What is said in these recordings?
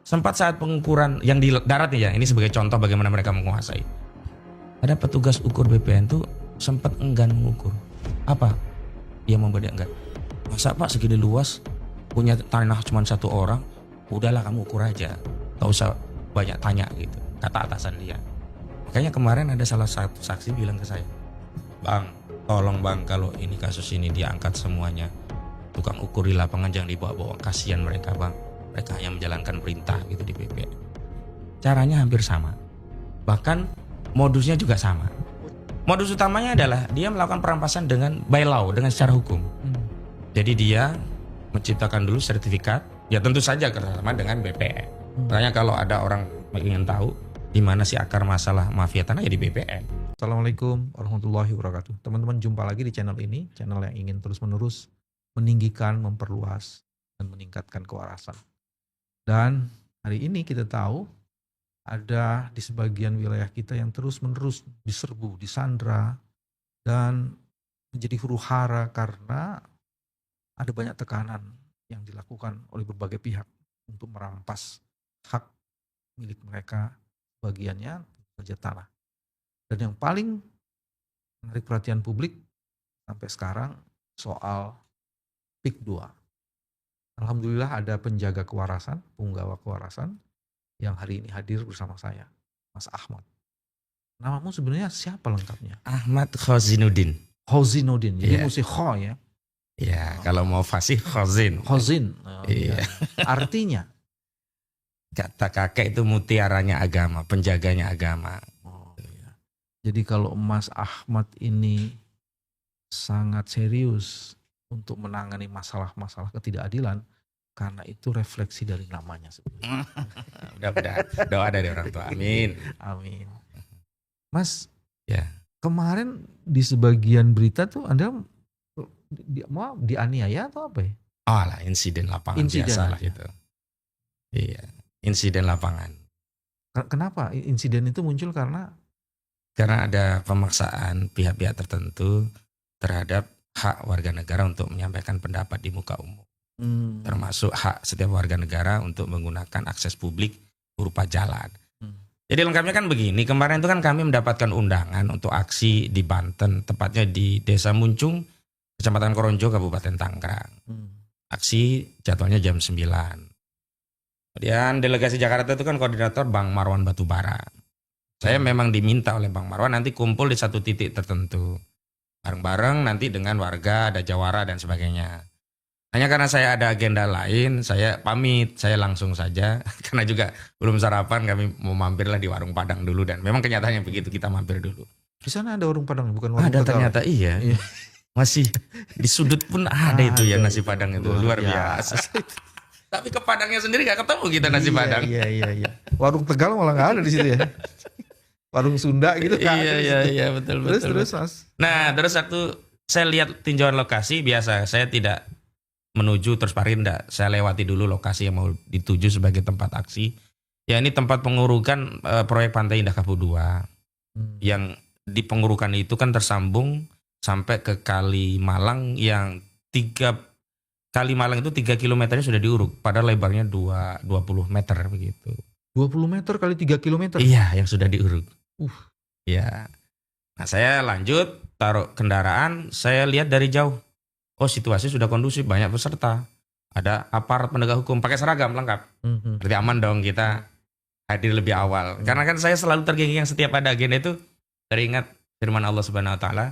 sempat saat pengukuran yang di darat nih ya, ini sebagai contoh bagaimana mereka menguasai. Ada petugas ukur BPN tuh sempat enggan mengukur. Apa? Dia membeda enggan. Masa Pak segini luas, punya tanah cuma satu orang, udahlah kamu ukur aja, gak usah banyak tanya gitu, kata atasan dia. Makanya kemarin ada salah satu saksi bilang ke saya, Bang, tolong bang kalau ini kasus ini diangkat semuanya, tukang ukur di lapangan jangan dibawa-bawa, kasihan mereka bang, mereka hanya menjalankan perintah gitu di BPN. Caranya hampir sama, bahkan modusnya juga sama. Modus utamanya adalah dia melakukan perampasan dengan by law, dengan secara hukum. Jadi dia menciptakan dulu sertifikat, ya tentu saja kerjasama dengan BPN. Makanya kalau ada orang ingin tahu di mana sih akar masalah mafia tanah, ya di BPN. Assalamualaikum warahmatullahi wabarakatuh. Teman-teman, jumpa lagi di channel ini, channel yang ingin terus-menerus meninggikan, memperluas, dan meningkatkan kewarasan. Dan hari ini kita tahu ada di sebagian wilayah kita yang terus-menerus diserbu, disandra, dan menjadi huru-hara karena ada banyak tekanan yang dilakukan oleh berbagai pihak untuk merampas hak milik mereka, bagiannya saja tanah. Dan yang paling menarik perhatian publik sampai sekarang soal PIK 2. Alhamdulillah ada penjaga kewarasan, penggawa kewarasan yang hari ini hadir bersama saya, Mas Ahmad. Namamu sebenarnya siapa lengkapnya? Ahmad Khozinuddin. Khozinuddin, jadi Iya. mesti kho ya. Ya, kalau mau fasih Khozin. Khozin. Iya. Artinya? Kata kakek itu mutiaranya agama, penjaganya agama. Iya. Jadi kalau Mas Ahmad ini sangat serius untuk menangani masalah-masalah ketidakadilan, karena itu refleksi dari namanya sebenarnya. Mudah-mudahan doa dari orang tua. Amin. Amin. Mas, Ya. kemarin di sebagian berita tuh Anda mau dianiaya atau apa ya? Oh lah, insiden lapangan Insiden biasa lah aja. itu. Iya, insiden lapangan. Kenapa insiden itu muncul? Karena Ada pemaksaan pihak-pihak tertentu terhadap hak warga negara untuk menyampaikan pendapat di muka umum. Termasuk hak setiap warga negara untuk menggunakan akses publik berupa jalan. Jadi lengkapnya kan begini, kemarin itu kan kami mendapatkan undangan untuk aksi di Banten, tepatnya di Desa Muncung, Kecamatan Koronjo, Kabupaten Tangerang. Aksi jadwalnya jam 9. Kemudian delegasi Jakarta itu kan koordinator Bang Marwan Batubara. Saya memang diminta oleh Bang Marwan nanti kumpul di satu titik tertentu. Bareng-bareng nanti dengan warga, ada jawara dan sebagainya. Hanya karena saya ada agenda lain, saya pamit, saya langsung saja. Karena juga belum sarapan, kami mau mampirlah di warung Padang dulu. Dan memang kenyataannya begitu, kita mampir dulu. di sana ada warung Padang, bukan warung Ada Tegal. ternyata iya. Masih di sudut pun ada itu ya nasi Padang itu. Luar biasa. Tapi ke Padangnya sendiri gak ketemu kita nasi Padang. Iya. Warung Tegal malah nggak ada di situ ya. Warung Sunda gitu kan. Iya betul. Terus Mas. Nah terus saya lihat tinjauan lokasi biasa. Saya tidak menuju terus parinda. Saya lewati dulu lokasi yang mau dituju sebagai tempat aksi. Ya ini tempat pengurukan proyek Pantai Indah Kapuk 2. Yang di pengurukan itu kan tersambung sampai ke Kali Malang yang Kali Malang itu 3 kilometernya sudah diuruk. Padahal lebarnya 20 meter begitu. 20 meter kali 3 kilometer. Iya yang sudah diuruk. Ya. Nah saya lanjut taruh kendaraan, saya lihat dari jauh. Oh situasi sudah kondusif, banyak peserta. Ada aparat penegak hukum pakai seragam lengkap. Berarti aman dong kita hadir lebih awal. Karena kan saya selalu tergengging setiap ada agenda itu teringat firman Allah Subhanahu wa taala,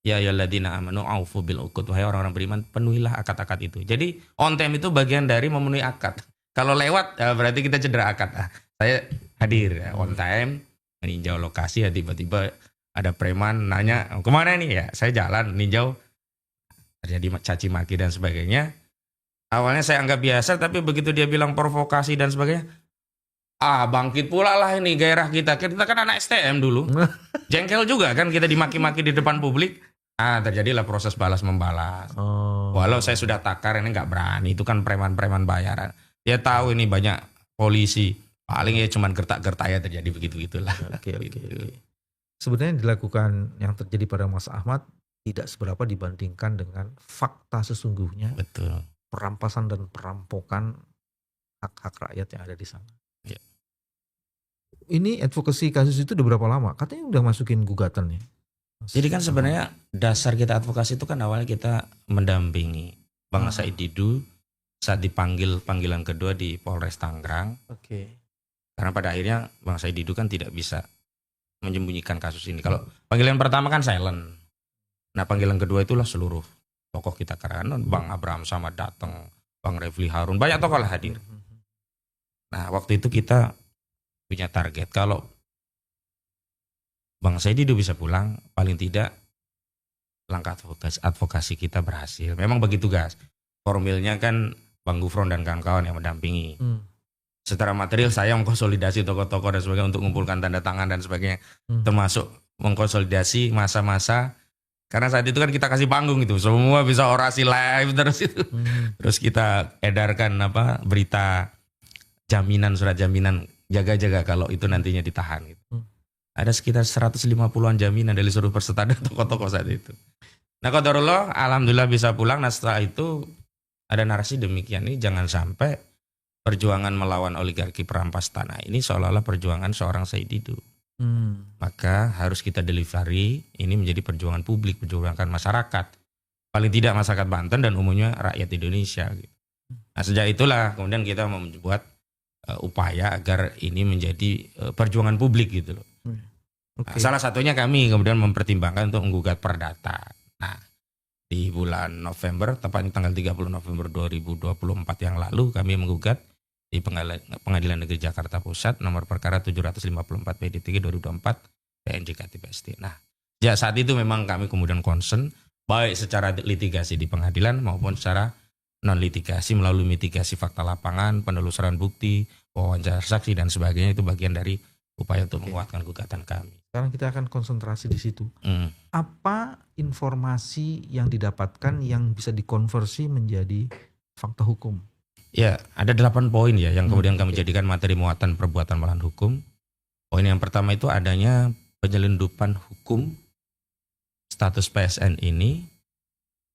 ya ayyuhalladzina amanu aufu bil uqud, wahai orang-orang beriman, penuhilah akad-akad itu. Jadi on time itu bagian dari memenuhi akad. Kalau lewat berarti kita cedera akad. Saya hadir on time, meninjau lokasi, ya tiba-tiba ada preman nanya, "Kemana nih?" Ya, saya jalan ninjau. Terjadi caci maki dan sebagainya. Awalnya saya anggap biasa, tapi begitu dia bilang provokasi dan sebagainya, bangkit pula lah ini gairah kita. Kita kan anak STM dulu. Jengkel juga kan kita dimaki-maki di depan publik. Terjadilah proses balas membalas. Walau saya sudah takar, ini nggak berani. Itu kan preman-preman bayaran. Dia tahu ini banyak polisi. Paling ya cuman gertak-gertak ya terjadi begitu-begitulah. Oke. Sebenarnya yang dilakukan yang terjadi pada Mas Ahmad tidak seberapa dibandingkan dengan fakta sesungguhnya. Betul. Perampasan dan perampokan hak-hak rakyat yang ada di sana. Ya. Ini advokasi kasus itu udah berapa lama? Katanya udah masukin gugatan ya. Jadi kan sebenarnya dasar kita advokasi itu kan awalnya kita mendampingi Bang Said Didu saat dipanggil panggilan kedua di Polres Tangerang. Oke. Karena pada akhirnya Bang Said Didu kan tidak bisa menyembunyikan kasus ini. Kalau panggilan pertama kan silent. Nah panggilan kedua itulah seluruh tokoh kita karena Bang Abraham Samad datang, Bang Refli Harun, banyak tokoh lah hadir. Nah waktu itu kita punya target kalau Bang Said Didu bisa pulang, paling tidak langkah advokasi kita berhasil. Memang begitu guys. Formilnya kan Bang Gufron dan kawan-kawan yang mendampingi. Secara material saya mengkonsolidasi tokoh-tokoh dan sebagainya untuk mengumpulkan tanda tangan dan sebagainya. Termasuk mengkonsolidasi masa-masa. Karena saat itu kan kita kasih panggung itu. Semua bisa orasi live terus itu. Terus kita edarkan berita jaminan, surat jaminan. Jaga-jaga kalau itu nantinya ditahan gitu. Ada sekitar 150-an jaminan dari seluruh peserta dan tokoh-tokoh saat itu. Nah qadarullah alhamdulillah bisa pulang. Nah setelah itu ada narasi demikian nih, jangan sampai perjuangan melawan oligarki perampas tanah ini seolah-olah perjuangan seorang Said Didu. Maka harus kita delivery ini menjadi perjuangan publik, perjuangan masyarakat. Paling tidak masyarakat Banten dan umumnya rakyat Indonesia. Gitu. Nah sejak itulah kemudian kita membuat upaya agar ini menjadi perjuangan publik gitu loh. Nah, salah satunya kami kemudian mempertimbangkan untuk menggugat perdata. Nah, di bulan November, tepatnya tanggal 30 November 2024 yang lalu kami menggugat di Pengadilan Negeri Jakarta Pusat nomor perkara 754 PD3 2024 PNJKT PST. Nah, sejak saat itu memang kami kemudian concern baik secara litigasi di pengadilan maupun secara non litigasi melalui mitigasi fakta lapangan, penelusuran bukti, wawancara saksi dan sebagainya. Itu bagian dari upaya untuk menguatkan gugatan kami. Sekarang kita akan konsentrasi di situ. Apa informasi yang didapatkan yang bisa dikonversi menjadi fakta hukum? Ya, ada 8 poin ya yang kemudian kami jadikan materi muatan perbuatan melawan hukum. Poin yang pertama itu adanya penyelundupan hukum status PSN ini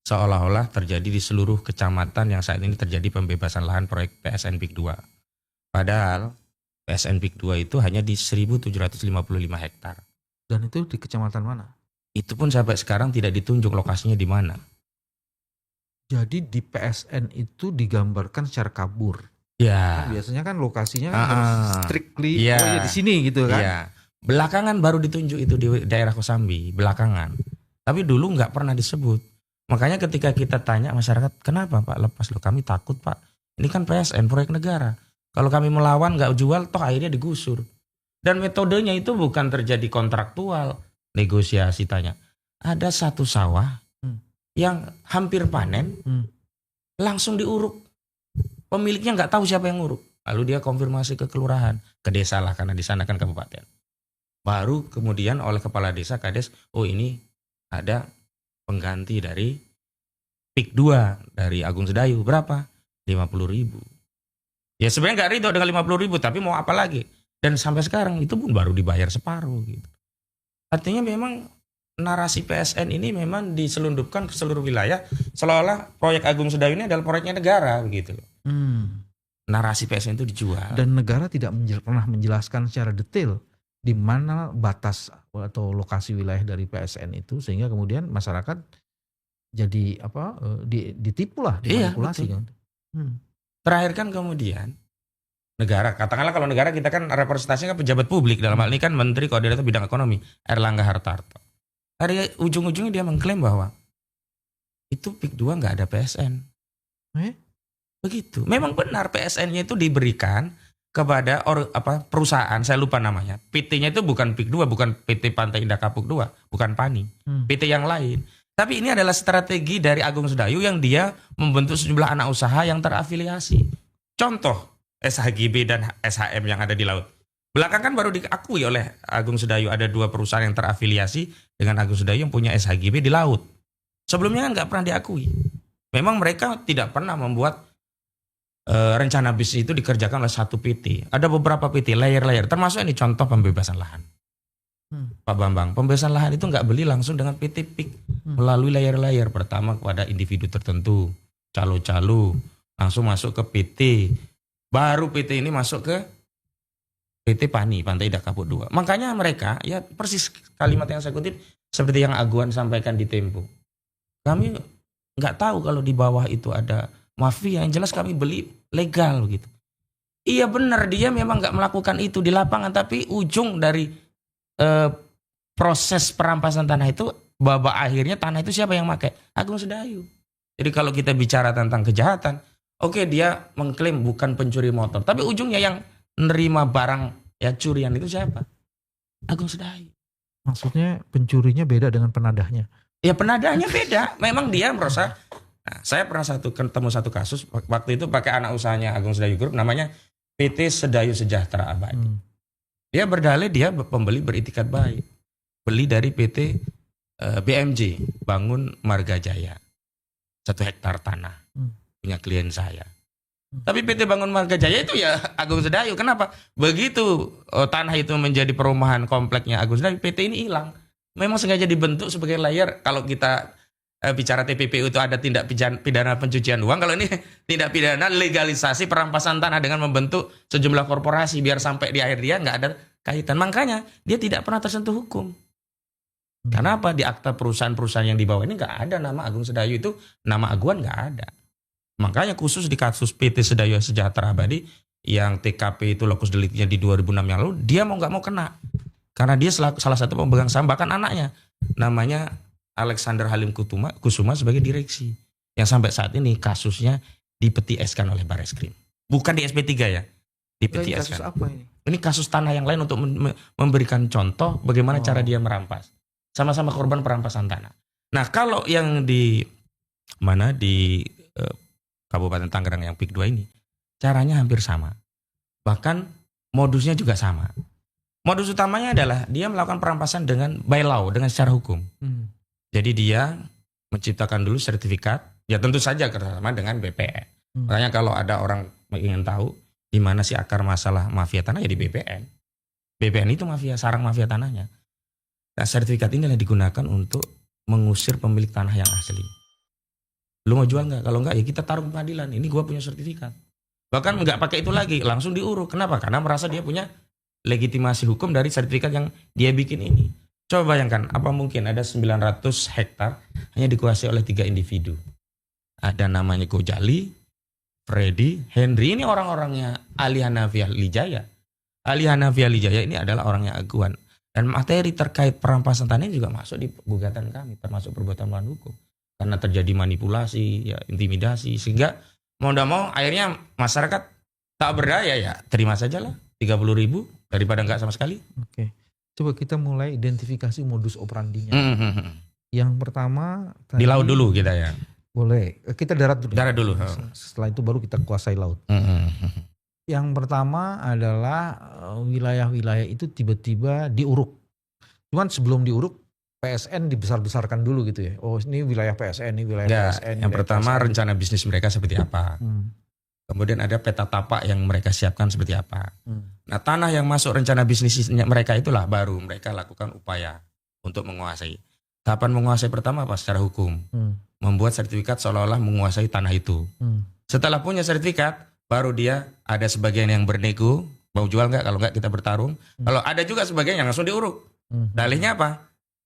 seolah-olah terjadi di seluruh kecamatan yang saat ini terjadi pembebasan lahan proyek PSN PIK 2. Padahal PSN PIK 2 itu hanya di 1.755 hektar. Dan itu di kecamatan mana? Itu pun sampai sekarang tidak ditunjuk lokasinya di mana. Jadi di PSN itu digambarkan secara kabur. Ya. Kan biasanya kan lokasinya harus strictly di sini gitu kan. Iya. Belakangan baru ditunjuk itu di daerah Kosambi, belakangan. Tapi dulu nggak pernah disebut. Makanya ketika kita tanya masyarakat, kenapa Pak lepas lo? Kami takut Pak. Ini kan PSN proyek negara. Kalau kami melawan nggak jual, toh akhirnya digusur. Dan metodenya itu bukan terjadi kontraktual, negosiasi tanya. Ada satu sawah yang hampir panen, langsung diuruk. Pemiliknya nggak tahu siapa yang nguruk. Lalu dia konfirmasi ke kelurahan, ke desa lah karena di sana kan kabupaten. Baru kemudian oleh kepala desa kades, oh ini ada pengganti dari PIK 2 dari Agung Sedayu. Berapa? 50.000. Ya sebenarnya nggak ridho dengan 50.000, tapi mau apa lagi? Dan sampai sekarang itu pun baru dibayar separuh gitu. Artinya memang narasi PSN ini memang diselundupkan ke seluruh wilayah seolah-olah proyek Agung Sedayu ini adalah proyeknya negara begitu. Narasi PSN itu dijual. Dan negara tidak pernah menjelaskan secara detail di mana batas atau lokasi wilayah dari PSN itu sehingga kemudian masyarakat jadi ditipu lah, dimanipulasi kan. Terakhir kan kemudian negara, katakanlah kalau negara kita kan representasinya kan pejabat publik, dalam hal ini kan Menteri Koordinator Bidang Ekonomi Erlangga Hartarto. Dari ujung-ujungnya dia mengklaim bahwa itu PIK 2 nggak ada PSN. Begitu. Memang benar PSN-nya itu diberikan kepada perusahaan, saya lupa namanya. PT-nya itu bukan PIK 2, bukan PT Pantai Indah Kapuk 2, bukan PANI. PT yang lain. Tapi ini adalah strategi dari Agung Sedayu yang dia membentuk sejumlah anak usaha yang terafiliasi. Contoh SHGB dan SHM yang ada di laut. Belakangan baru diakui oleh Agung Sedayu ada 2 perusahaan yang terafiliasi dengan Agung Sedayu yang punya SHGB di laut. Sebelumnya kan nggak pernah diakui. Memang mereka tidak pernah membuat rencana bisnis itu dikerjakan oleh satu PT. Ada beberapa PT, layer-layer. Termasuk ini contoh pembebasan lahan. Pak Bambang, pembebasan lahan itu nggak beli langsung dengan PT PIK. Melalui layer-layer. Pertama kepada individu tertentu, calo-calo. Langsung masuk ke PT. Baru PT ini masuk ke PT PANI, Pantai Indah Kapuk 2. Makanya mereka, ya persis kalimat yang saya kutip, seperti yang Aguan sampaikan di Tempo. Kami nggak tahu kalau di bawah itu ada mafia, yang jelas kami beli legal gitu. Iya benar, dia memang nggak melakukan itu di lapangan, tapi ujung dari proses perampasan tanah itu, babak akhirnya tanah itu siapa yang pakai? Agung Sedayu. Jadi kalau kita bicara tentang kejahatan, oke, dia mengklaim bukan pencuri motor, tapi ujungnya yang nerima barang ya curian itu siapa? Agung Sedayu. Maksudnya pencurinya beda dengan penadahnya. Ya penadahnya beda. Memang dia merasa. Nah, saya pernah ketemu satu kasus waktu itu pakai anak usahanya Agung Sedayu Group, namanya PT Sedayu Sejahtera Abadi. Dia berdalih dia pembeli beritikat baik, beli dari PT BMJ Bangun Marga Jaya 1 hektar tanah punya klien saya. Tapi PT Bangun Marga Jaya itu ya Agung Sedayu. Kenapa? Begitu tanah itu menjadi perumahan kompleknya Agung Sedayu, PT ini hilang. Memang sengaja dibentuk sebagai layer. Kalau kita bicara TPPU itu ada tindak pidana pencucian uang. Kalau ini tindak pidana legalisasi perampasan tanah dengan membentuk sejumlah korporasi biar sampai di akhir dia nggak ada kaitan. Makanya dia tidak pernah tersentuh hukum. Karena apa? Di akta perusahaan-perusahaan yang di bawah ini nggak ada nama Agung Sedayu, itu nama Aguan nggak ada. Makanya khusus di kasus PT Sedayu Sejahtera Abadi yang TKP itu lokus deliknya di 2006 yang lalu, dia mau nggak mau kena. Karena dia salah satu pemegang saham, bahkan anaknya namanya Alexander Halim Kusuma sebagai direksi. Yang sampai saat ini kasusnya dipetieskan oleh Barreskrim. Bukan di SP3 ya, dipetieskan. Kasus apa ini? Ini kasus tanah yang lain untuk memberikan contoh bagaimana cara dia merampas. Sama-sama korban perampasan tanah. Nah, kalau yang di mana di Kabupaten Tangerang yang PIK 2 ini, caranya hampir sama. Bahkan modusnya juga sama. Modus utamanya adalah dia melakukan perampasan dengan by law, dengan secara hukum. Jadi dia menciptakan dulu sertifikat, ya tentu saja kerjasama dengan BPN. Makanya kalau ada orang ingin tahu di mana sih akar masalah mafia tanah, ya di BPN. BPN itu mafia, sarang mafia tanahnya. Nah, sertifikat ini yang digunakan untuk mengusir pemilik tanah yang asli. Lu mau jual nggak? Kalau nggak ya kita taruh ke pengadilan. Ini gua punya sertifikat. Bahkan nggak pakai itu lagi, langsung diuruk. Kenapa? Karena merasa dia punya legitimasi hukum dari sertifikat yang dia bikin ini. Coba bayangkan, apa mungkin ada 900 hektar hanya dikuasai oleh 3 individu. Ada namanya Gojali, Freddy, Henry. Ini orang-orangnya Ali Hanafi Alijaya. Ali Hanafi Alijaya ini adalah orangnya Aguan. Dan materi terkait perampasan tanah juga masuk di gugatan kami, termasuk perbuatan melawan hukum. Karena terjadi manipulasi, ya, intimidasi, sehingga mau tidak mau akhirnya masyarakat tak berdaya, ya terima saja lah 30.000 daripada nggak sama sekali. Oke, coba kita mulai identifikasi modus operandinya. Yang pertama di laut dulu kita ya. Boleh, kita darat dulu. Darat dulu. Setelah itu baru kita kuasai laut. Yang pertama adalah wilayah-wilayah itu tiba-tiba diuruk. Cuman sebelum diuruk, PSN dibesar-besarkan dulu gitu ya. Oh, ini wilayah PSN, ini wilayah PSN. Yang pertama PSN. Rencana bisnis mereka seperti apa. Kemudian ada peta tapak yang mereka siapkan seperti apa. Nah, tanah yang masuk rencana bisnisnya mereka itulah baru mereka lakukan upaya untuk menguasai. Tahapan menguasai pertama apa? Secara hukum. Membuat sertifikat seolah-olah menguasai tanah itu. Setelah punya sertifikat, baru dia ada sebagian yang bernego, mau jual nggak? Kalau nggak kita bertarung. Kalau ada juga sebagian yang langsung diuruk. Dalihnya apa?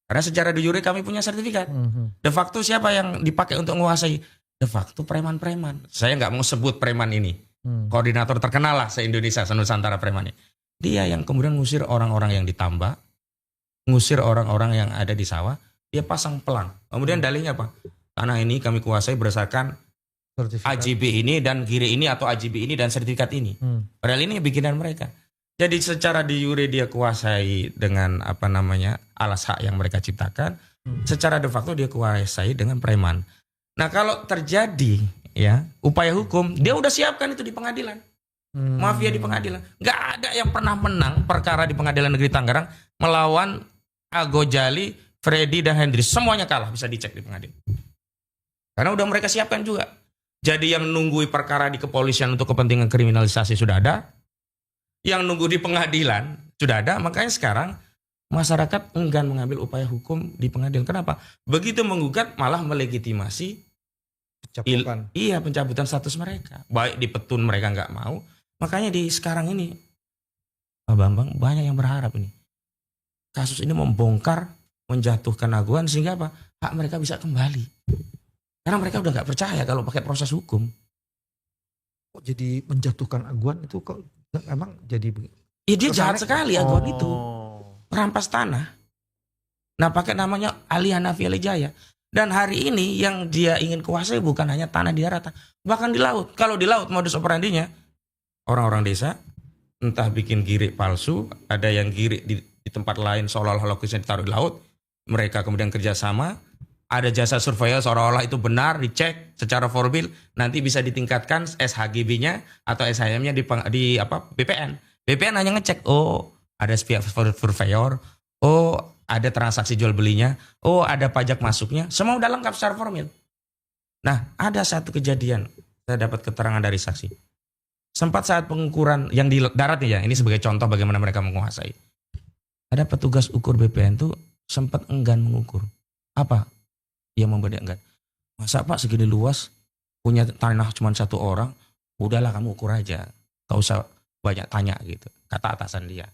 Karena secara de jure kami punya sertifikat. De facto siapa yang dipakai untuk menguasai? De facto preman-preman. Saya nggak mau sebut preman ini. Koordinator terkenal lah se-Indonesia, se-Nusantara preman ini. Dia yang kemudian ngusir orang-orang yang ditambak, ngusir orang-orang yang ada di sawah, dia pasang pelang. Kemudian dalihnya apa? Tanah ini kami kuasai berdasarkan sertifikat AJB ini dan kiri ini atau AJB ini dan sertifikat ini. Padahal ini bikinan mereka. Jadi secara de jure dia kuasai dengan apa namanya alas hak yang mereka ciptakan. Secara de facto dia kuasai dengan preman. Nah, kalau terjadi ya upaya hukum, dia udah siapkan itu di pengadilan. Mafia di pengadilan. Nggak ada yang pernah menang perkara di Pengadilan Negeri Tangerang melawan Agojali, Freddy dan Hendry. Semuanya kalah, bisa dicek di pengadilan. Karena udah mereka siapkan juga. Jadi yang nunggu perkara di kepolisian untuk kepentingan kriminalisasi sudah ada. Yang nunggu di pengadilan sudah ada. Makanya sekarang masyarakat enggan mengambil upaya hukum di pengadilan. Kenapa? Begitu menggugat malah melegitimasi pencabutan status mereka. Baik di petun mereka nggak mau, Makanya di sekarang ini, Pak Bambang, banyak yang berharap ini. Kasus ini membongkar, menjatuhkan Aguan sehingga apa? Hak mereka bisa kembali. Karena mereka udah nggak percaya kalau pakai proses hukum. Kok jadi menjatuhkan Aguan itu kok emang jadi Ya dia jahat sekali Aguan itu. Oh. Merampas tanah. Nah pakai namanya Ali Hanafi Ali Jaya. Dan hari ini yang dia ingin kuasai bukan hanya tanah di daratan, bahkan di laut. Kalau di laut modus operandinya, orang-orang desa entah bikin girik palsu, ada yang girik di tempat lain seolah-olah lokasinya ditaruh di laut, mereka kemudian kerjasama, ada jasa surveyor seolah-olah itu benar, dicek secara formil, nanti bisa ditingkatkan SHGB-nya atau SHM-nya di BPN. BPN hanya ngecek, oh ada pihak surveyor, oh ada transaksi jual belinya, oh ada pajak masuknya, semua udah lengkap secara formil. Nah ada satu kejadian, saya dapat keterangan dari saksi. Sempat saat pengukuran yang di darat nih ya, ini sebagai contoh bagaimana mereka menguasai. Ada petugas ukur BPN tuh sempat enggan mengukur. Apa? Dia membuat dia enggan. Masa Pak segini luas, punya tanah cuma satu orang, udahlah kamu ukur aja. Gak usah banyak tanya gitu, kata atasan dia.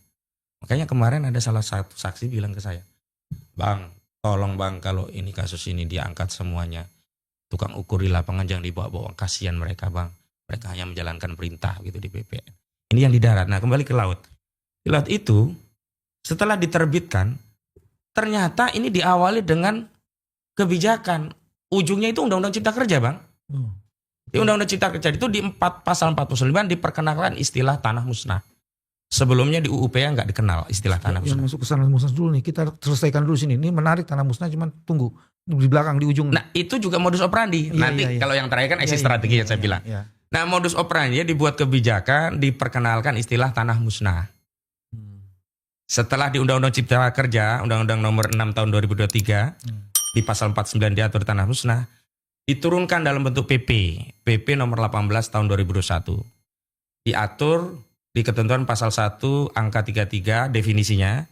Makanya kemarin ada salah satu saksi bilang ke saya, Bang, tolong Bang kalau ini kasus ini diangkat semuanya. Tukang ukur di lapangan jangan dibawa-bawa, kasihan mereka Bang. Mereka hanya menjalankan perintah gitu di BPN. Ini yang di darat. Nah kembali ke laut. Di laut itu setelah diterbitkan ternyata ini diawali dengan kebijakan. Ujungnya itu Undang-Undang Cipta Kerja Bang. Di Undang-Undang Cipta Kerja itu di pasal 49 diperkenalkan istilah tanah musnah. Sebelumnya di UUPA nggak dikenal istilah tanah musnah. Yang masuk ke tanah musnah dulu nih. Kita selesaikan dulu sini. Ini menarik tanah musnah, cuman tunggu di belakang di ujung. Nah itu juga modus operandi. Nanti kalau yang terakhir kan exit strategi yang saya bilang. Nah modus operandi dibuat kebijakan, diperkenalkan istilah tanah musnah. Setelah di Undang-Undang Cipta Kerja, Undang-Undang nomor 6 tahun 2023, di pasal 49 diatur tanah musnah, diturunkan dalam bentuk PP nomor 18 tahun 2021. Diatur di ketentuan pasal 1 angka 33 definisinya.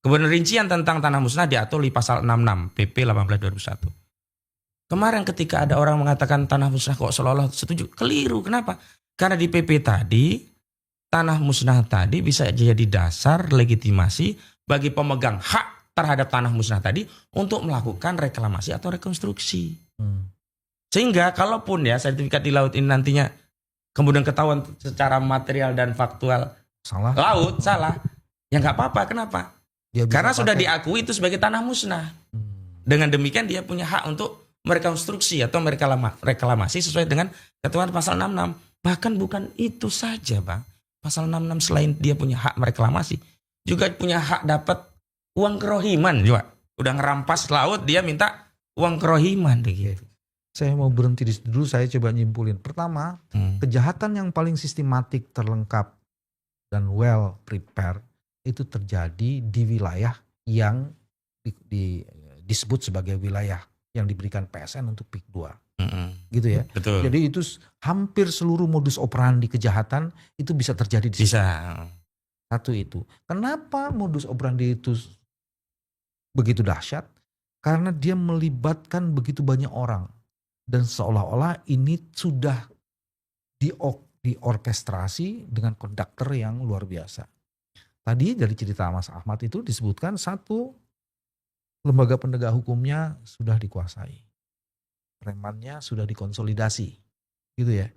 Kemudian rincian tentang tanah musnah diatur di pasal 66 PP 18 2001. Kemarin ketika ada orang mengatakan tanah musnah kok seolah-olah setuju, keliru. Kenapa? Karena di PP tadi, tanah musnah tadi bisa jadi dasar legitimasi bagi pemegang hak terhadap tanah musnah tadi untuk melakukan reklamasi atau rekonstruksi. Sehingga kalaupun ya sertifikat di laut ini nantinya kemudian ketahuan secara material dan faktual salah, ya nggak apa-apa. Kenapa? Karena sudah diakui itu sebagai tanah musnah. Dengan demikian dia punya hak untuk merekonstruksi atau reklamasi sesuai dengan ketentuan pasal 66. Bahkan bukan itu saja Bang. Pasal 66 selain dia punya hak mereklamasi, juga punya hak dapat uang kerohiman juga. Udah ngerampas laut, dia minta uang kerohiman begitu. Saya mau berhenti di situ dulu, saya coba nyimpulin. Pertama, kejahatan yang paling sistematik, terlengkap, dan well prepared itu terjadi di wilayah yang disebut sebagai wilayah yang diberikan PSN untuk PIK 2. Gitu ya. Betul. Jadi itu hampir seluruh modus operandi kejahatan itu bisa terjadi di situ. Satu itu. Kenapa modus operandi itu begitu dahsyat? Karena dia melibatkan begitu banyak orang. Dan seolah-olah ini sudah diorkestrasi dengan konduktor yang luar biasa. Tadi dari cerita Mas Ahmad itu disebutkan satu lembaga penegak hukumnya sudah dikuasai. Premannya sudah dikonsolidasi. Gitu ya.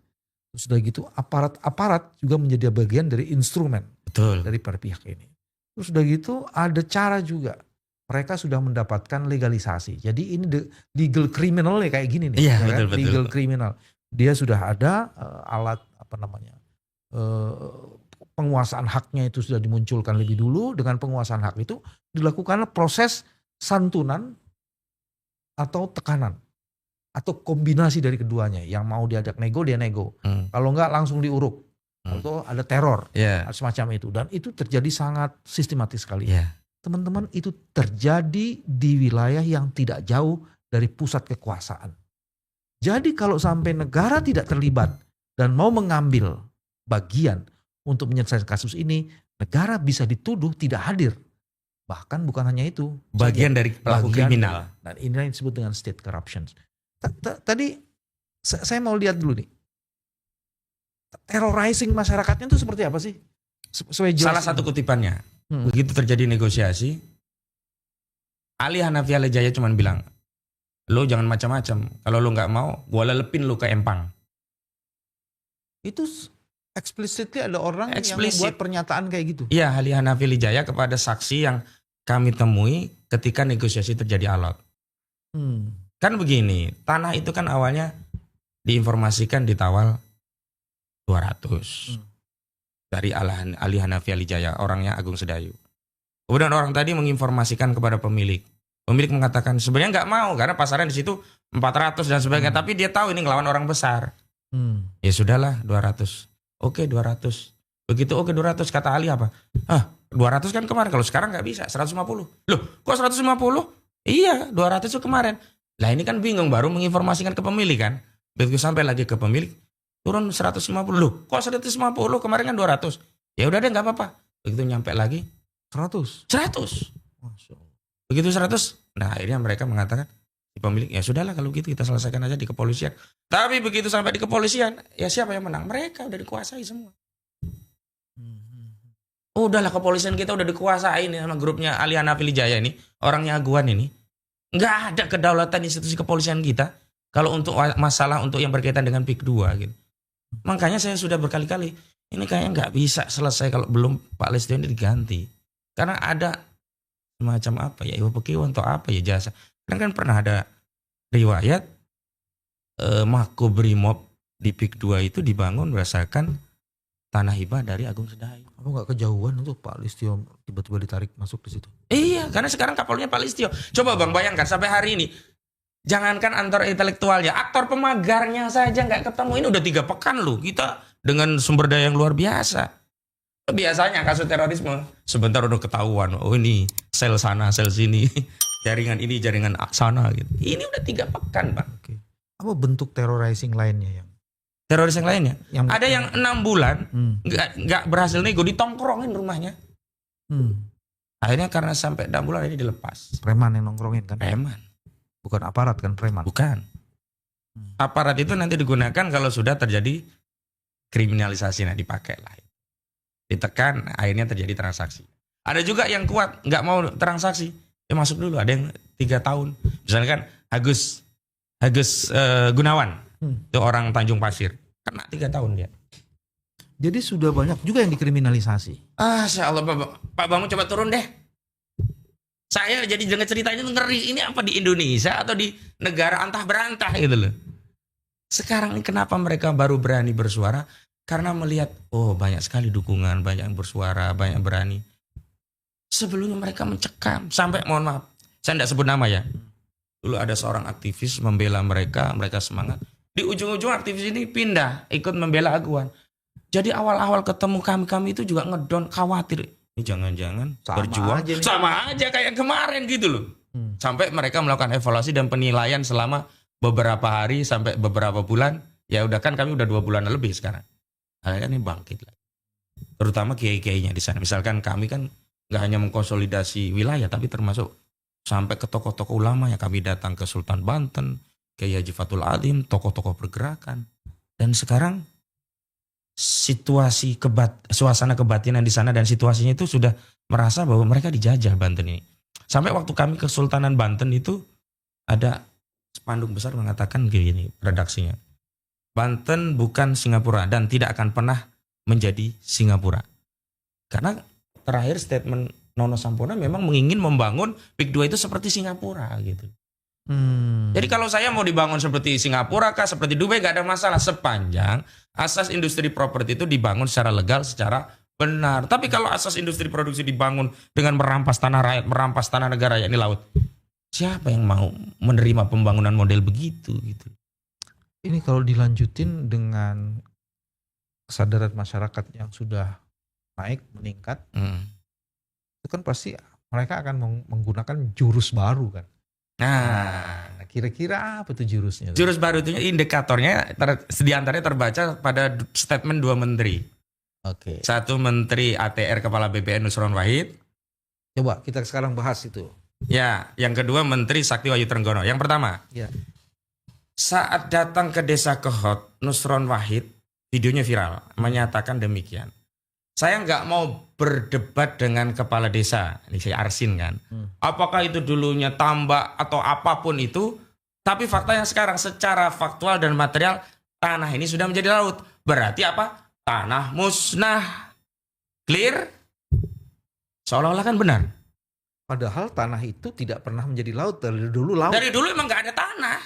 Sudah gitu aparat juga menjadi bagian dari instrumen. Betul. Dari para pihak ini. Terus sudah gitu ada cara juga. Mereka sudah mendapatkan legalisasi. Jadi ini legal criminal ya kayak gini nih. Iya, ya betul, kan? Legal criminal. Dia sudah ada alat penguasaan haknya itu sudah dimunculkan lebih dulu. Dengan penguasaan hak itu dilakukan proses santunan atau tekanan. Atau kombinasi dari keduanya. Yang mau diajak nego, dia nego. Kalau enggak langsung diuruk. Atau ada teror. Semacam itu. Dan itu terjadi sangat sistematis sekali. Teman-teman, itu terjadi di wilayah yang tidak jauh dari pusat kekuasaan. Jadi kalau sampai negara tidak terlibat dan mau mengambil bagian untuk menyelesaikan kasus ini, negara bisa dituduh tidak hadir. Bahkan bukan hanya itu. Bagian dari pelaku kriminal. Dan ini yang disebut dengan state corruption. Tadi saya mau lihat dulu nih. terrorizing masyarakatnya itu seperti apa sih? Sesuai Salah satu kutipannya, begitu terjadi negosiasi, Ali Hanafi Ali Jaya cuma bilang, lo jangan macam-macam. Kalau lo nggak mau, gue lelepin lo ke empang. Itu explicitly ada orang yang Eksplisit. membuat pernyataan kayak gitu. Iya, Ali Hanafi Ali Jaya kepada saksi yang kami temui ketika negosiasi terjadi alot. Kan begini, tanah itu kan awalnya diinformasikan ditawar 200 dari Ali Hanafi Ali Jaya, orangnya Agung Sedayu. Kemudian orang tadi menginformasikan kepada pemilik. Pemilik mengatakan sebenarnya nggak mau karena pasaran di situ 400 dan sebagainya, tapi dia tahu ini ngelawan orang besar. Ya sudahlah 200. Oke 200. Begitu oke 200 kata Ali apa? 200 kan kemarin, kalau sekarang nggak bisa 150. Loh kok 150? Iya 200 itu kemarin. Lah ini kan bingung, baru menginformasikan ke pemilik kan. Begitu sampai lagi ke pemilik turun 150. Loh kok 150 kemarin kan 200. Ya udah deh nggak apa-apa. Begitu nyampe lagi 100. Masya Allah. Begitu 100. Nah akhirnya mereka mengatakan si pemilik ya sudahlah kalau gitu kita selesaikan aja di kepolisian. Tapi begitu sampai di kepolisian ya siapa yang menang? Mereka udah dikuasai semua. Udahlah kepolisian kita udah dikuasai nih sama grupnya Ali Hanafi Ali Jaya ini, orangnya Aguan ini. Nggak ada kedaulatan institusi kepolisian kita kalau untuk masalah untuk yang berkaitan dengan PIK 2 gitu. Makanya saya sudah berkali-kali ini kayaknya nggak bisa selesai kalau belum Pak Listio ini diganti. Karena ada semacam apa ya, Iwa Pekiwan atau apa ya jasa. Kan pernah ada riwayat Makobrimob di PIK 2 itu dibangun berdasarkan tanah hibah dari Agung Sedayu. Apa nggak kejauhan untuk Pak Listio tiba-tiba ditarik masuk di situ? Iya, karena sekarang kapolnya Pak Listio. Coba Bang bayangkan sampai hari ini, jangankan aktor intelektualnya, aktor pemagarnya saja nggak ketemu. Ini udah 3 pekan loh kita dengan sumber daya yang luar biasa. Biasanya kasus terorisme sebentar udah ketahuan. Oh ini sel sana, sel sini, jaringan ini, jaringan sana gitu. Ini udah 3 pekan Bang. Oke. Apa bentuk terrorizing lainnya yang Teroris yang lainnya? Yang Ada yang 6 bulan nggak berhasil nego, ditongkrongin rumahnya. Akhirnya karena sampai 6 bulan ini dilepas. Preman yang nongkrongin kan? Preman. Bukan aparat kan, preman. Bukan. Aparat itu nanti digunakan kalau sudah terjadi kriminalisasi, nah dipakai lah. Ditekan, akhirnya terjadi transaksi. Ada juga yang kuat, nggak mau transaksi. Ya masuk dulu, ada yang 3 tahun. Misalnya kan Agus Gunawan. Itu orang Tanjung Pasir. Kena 3 tahun dia. Jadi sudah banyak juga yang dikriminalisasi. Insya Allah Pak Bambang coba turun deh. Saya jadi dengar ceritanya tuh ngeri. Ini apa di Indonesia atau di negara antah berantah gitu loh. Sekarang ini kenapa mereka baru berani bersuara? Karena melihat banyak sekali dukungan, banyak yang bersuara, banyak yang berani. Sebelumnya mereka mencekam. Sampai mohon maaf, saya tidak sebut nama ya. Dulu ada seorang aktivis membela mereka semangat. Di ujung-ujung aktivis ini pindah ikut membela Aguan. Jadi awal-awal ketemu kami itu juga ngedon, khawatir. Ini jangan-jangan berjuang sama aja kayak kemarin gitu loh. Sampai mereka melakukan evaluasi dan penilaian selama beberapa hari sampai beberapa bulan. Ya udah kan kami udah 2 bulan lebih sekarang. Akhirnya ini bangkit lagi. Terutama kiai-kiainya di sana. Misalkan kami kan nggak hanya mengkonsolidasi wilayah, tapi termasuk sampai ke tokoh-tokoh ulama yang kami datang ke Sultan Banten, Kiai Haji Fathul Adim, tokoh-tokoh pergerakan. Dan sekarang suasana kebatinan di sana dan situasinya itu sudah merasa bahwa mereka dijajah Banten ini. Sampai waktu kami ke Kesultanan Banten itu ada spanduk besar mengatakan gini redaksinya. Banten bukan Singapura dan tidak akan pernah menjadi Singapura. Karena terakhir statement Nono Sampurna memang ingin membangun PIK 2 itu seperti Singapura gitu. Jadi kalau saya mau dibangun seperti Singapura kah, seperti Dubai gak ada masalah sepanjang asas industri properti itu dibangun secara legal, secara benar. Tapi kalau asas industri produksi dibangun dengan merampas tanah rakyat, merampas tanah negara yakni laut, siapa yang mau menerima pembangunan model begitu gitu? Ini kalau dilanjutin dengan kesadaran masyarakat yang sudah naik, meningkat, itu kan pasti mereka akan menggunakan jurus baru kan. Nah, kira-kira apa tuh jurusnya? Jurus baru itu indikatornya diantaranya terbaca pada statement 2 menteri. Oke. 1 menteri ATR Kepala BPN Nusron Wahid. Coba kita sekarang bahas itu. Ya, yang kedua Menteri Sakti Wahyu Trenggono. Yang pertama, ya. Saat datang ke desa Kehot, Nusron Wahid videonya viral, menyatakan demikian. Saya nggak mau berdebat dengan kepala desa, ini saya Arsin kan. Apakah itu dulunya tambak atau apapun itu, tapi faktanya sekarang secara faktual dan material tanah ini sudah menjadi laut. Berarti apa? Tanah musnah. Clear? Seolah-olah kan benar. Padahal tanah itu tidak pernah menjadi laut, dari dulu laut. Dari dulu emang nggak ada tanah.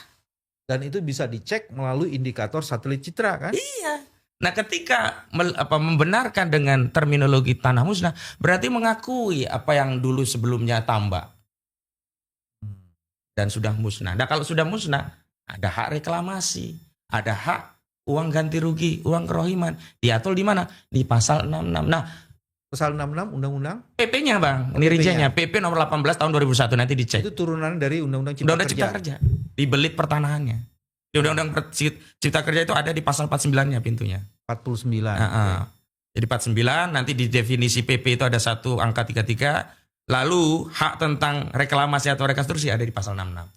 Dan itu bisa dicek melalui indikator satelit citra kan? Iya. Nah ketika membenarkan dengan terminologi tanah musnah, berarti mengakui apa yang dulu sebelumnya tambak. Dan sudah musnah. Nah kalau sudah musnah, ada hak reklamasi. Ada hak uang ganti rugi, uang kerohiman. Diatur di mana? Di pasal 66. Nah Pasal 66 Undang-Undang PP-nya Bang, ini rinciannya. PP nomor 18 tahun 2001, nanti dicek. itu turunan dari Undang-Undang Cipta Undang-Undang Kerja. Cipta Kerja. Di belit pertanahannya. Di Undang-Undang Cipta Kerja itu ada di pasal 49-nya pintunya. 49. Jadi 49, nanti di definisi PP itu ada satu angka 33. Lalu hak tentang reklamasi atau rekonstruksi ada di pasal 66.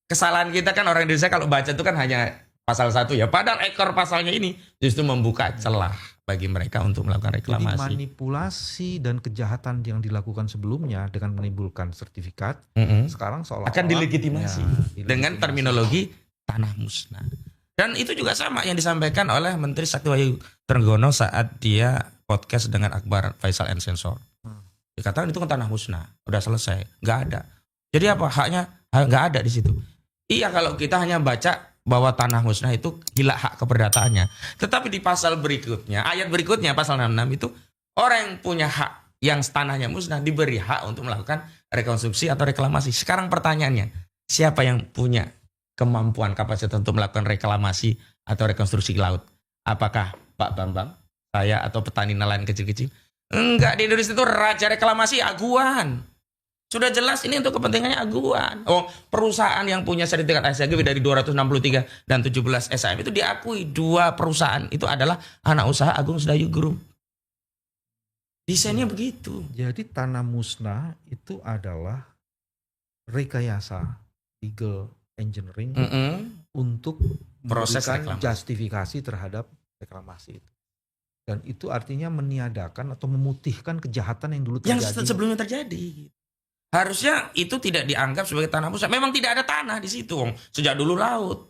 Kesalahan kita kan orang Indonesia kalau baca itu kan hanya pasal 1 ya. Padahal ekor pasalnya ini justru membuka celah bagi mereka untuk melakukan Jadi reklamasi. manipulasi dan kejahatan yang dilakukan sebelumnya dengan menimbulkan sertifikat, sekarang seolah-olah Akan dilegitimasi dengan dilegitimasi. terminologi tanah musnah. Dan itu juga sama yang disampaikan oleh Menteri Sakti Wahyu Trenggono saat dia podcast dengan Akbar Faisal and Sensor. Dikatakan itu kan tanah musnah, udah selesai, nggak ada. Jadi apa haknya? Nggak ada di situ. Iya kalau kita hanya baca bahwa tanah musnah itu hilang hak keperdataannya. Tetapi di pasal berikutnya, ayat berikutnya pasal 66 itu orang yang punya hak yang tanahnya musnah diberi hak untuk melakukan rekonstruksi atau reklamasi. Sekarang pertanyaannya, siapa yang punya kemampuan kapasitas untuk melakukan reklamasi atau rekonstruksi laut? Apakah Pak Bambang, saya atau petani nelayan kecil-kecil? Enggak, di Indonesia itu raja reklamasi aguan. Sudah jelas ini untuk kepentingannya aguan. Oh, perusahaan yang punya sertifikat SHGB dari 263 dan 17 SHM itu diakui dua perusahaan itu adalah anak usaha Agung Sedayu Group. Desainnya begitu. Jadi tanah musnah itu adalah rekayasa legal engineering untuk Proses memberikan reklamasi. justifikasi terhadap reklamasi itu. Dan itu artinya meniadakan atau memutihkan kejahatan yang dulu terjadi. Yang sebelumnya terjadi. Harusnya itu tidak dianggap sebagai tanah musnah. Memang tidak ada tanah di situ, sejak dulu laut.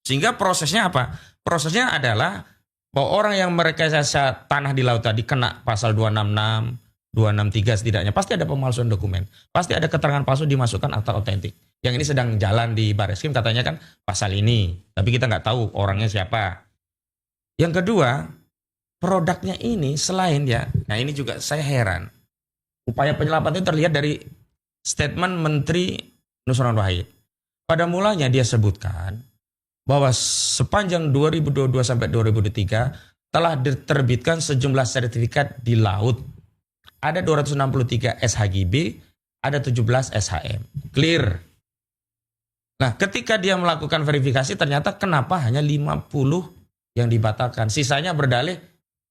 Sehingga prosesnya apa? Prosesnya adalah bahwa orang yang merekayasa tanah di laut tadi kena pasal 266, 263 setidaknya. Pasti ada pemalsuan dokumen. Pasti ada keterangan palsu dimasukkan akta otentik. Yang ini sedang jalan di Barreskrim katanya kan pasal ini. Tapi kita nggak tahu orangnya siapa. Yang kedua, produknya ini selain ya, nah ini juga saya heran. Upaya penyelamatan itu terlihat dari statement Menteri Nusron Wahid. Pada mulanya dia sebutkan bahwa sepanjang 2022 sampai 2023 telah diterbitkan sejumlah sertifikat di laut. Ada 263 SHGB, ada 17 SHM. Clear. Nah, ketika dia melakukan verifikasi ternyata kenapa hanya 50 yang dibatalkan. Sisanya berdalih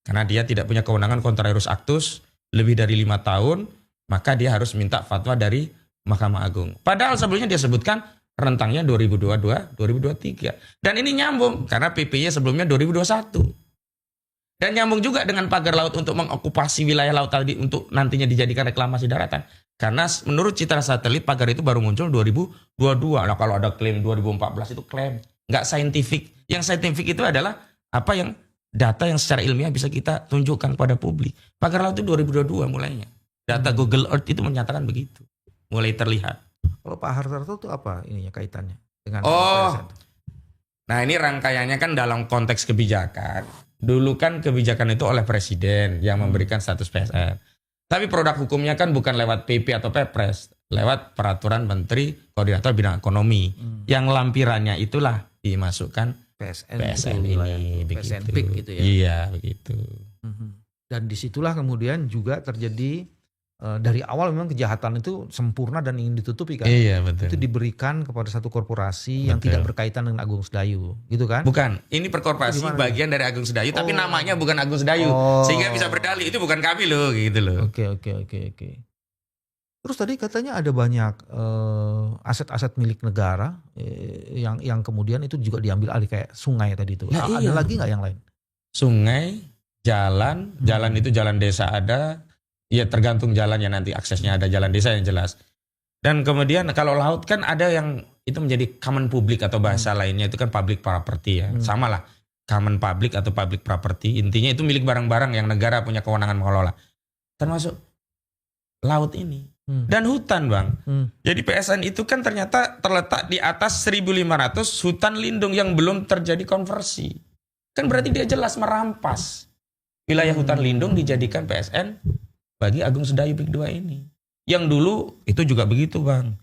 karena dia tidak punya kewenangan contrarius actus lebih dari 5 tahun, maka dia harus minta fatwa dari Mahkamah Agung. Padahal sebelumnya dia sebutkan rentangnya 2022-2023. Dan ini nyambung karena PP-nya sebelumnya 2021. Dan nyambung juga dengan pagar laut untuk mengokupasi wilayah laut tadi untuk nantinya dijadikan reklamasi daratan. Karena menurut citra satelit pagar itu baru muncul 2022. Nah kalau ada klaim 2014 itu klaim. Nggak saintifik. Yang saintifik itu adalah apa yang data yang secara ilmiah bisa kita tunjukkan pada publik. Pagar laut itu 2022 mulainya. Data Google Earth itu menyatakan begitu. Mulai terlihat. Kalau Pak Hartarto itu apa ininya kaitannya dengan Oh, nah ini rangkaiannya kan dalam konteks kebijakan. Dulu kan kebijakan itu oleh presiden yang memberikan status PSR. Tapi produk hukumnya kan bukan lewat PP atau Perpres. Lewat peraturan Menteri Koordinator Bidang Ekonomi. Yang lampirannya itulah dimasukkan PSN ini begitu. PSN PIK gitu ya. Iya begitu. Dan disitulah kemudian juga terjadi dari awal memang kejahatan itu sempurna dan ingin ditutupi kan. Iya betul. Itu diberikan kepada satu korporasi yang tidak berkaitan dengan Agung Sedayu, gitu kan? Bukan, ini perkorporasi bagian dari Agung Sedayu, tapi namanya bukan Agung Sedayu, sehingga bisa berdalih itu bukan kami loh, gitu loh. Oke. Terus tadi katanya ada banyak aset-aset milik negara yang kemudian itu juga diambil alih kayak sungai tadi itu. Nah, Ada iya. lagi nggak yang lain? Sungai, jalan itu jalan desa ada, ya tergantung jalannya nanti aksesnya ada jalan desa yang jelas. Dan kemudian kalau laut kan ada yang itu menjadi common public atau bahasa lainnya itu kan public property ya. Sama lah, common public atau public property. Intinya itu milik barang-barang yang negara punya kewenangan mengelola. Termasuk laut ini. Dan hutan, Bang. Jadi PSN itu kan ternyata terletak di atas 1.500 hutan lindung yang belum terjadi konversi. Kan berarti dia jelas merampas wilayah hutan lindung dijadikan PSN bagi Agung Sedayu Big 2 ini. Yang dulu itu juga begitu, Bang.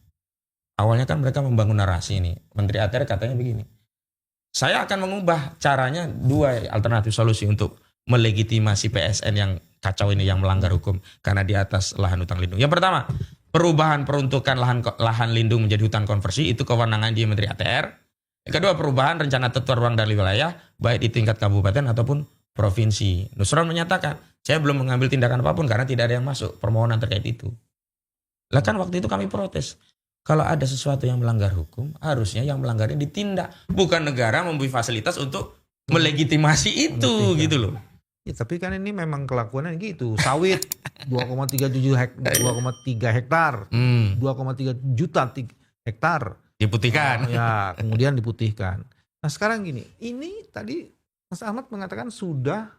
Awalnya kan mereka membangun narasi ini. Menteri ATR katanya begini. Saya akan mengubah caranya 2 alternatif solusi untuk melegitimasi PSN yang kacau ini yang melanggar hukum karena di atas lahan hutan lindung. Yang pertama, perubahan peruntukan lahan lindung menjadi hutan konversi itu kewenangan di Menteri ATR. Yang kedua, perubahan rencana tata ruang dari wilayah baik di tingkat kabupaten ataupun provinsi. Nusron menyatakan, saya belum mengambil tindakan apapun karena tidak ada yang masuk permohonan terkait itu. Lah kan waktu itu kami protes. Kalau ada sesuatu yang melanggar hukum, harusnya yang melanggarnya ditindak. Bukan negara memberi fasilitas untuk melegitimasi itu gitu loh. Ya, tapi kan ini memang kelakuannya gitu. Sawit 2,3 hektar, 2,3 juta hektar Diputihkan. ya, kemudian diputihkan. Nah sekarang gini, ini tadi Mas Ahmad mengatakan sudah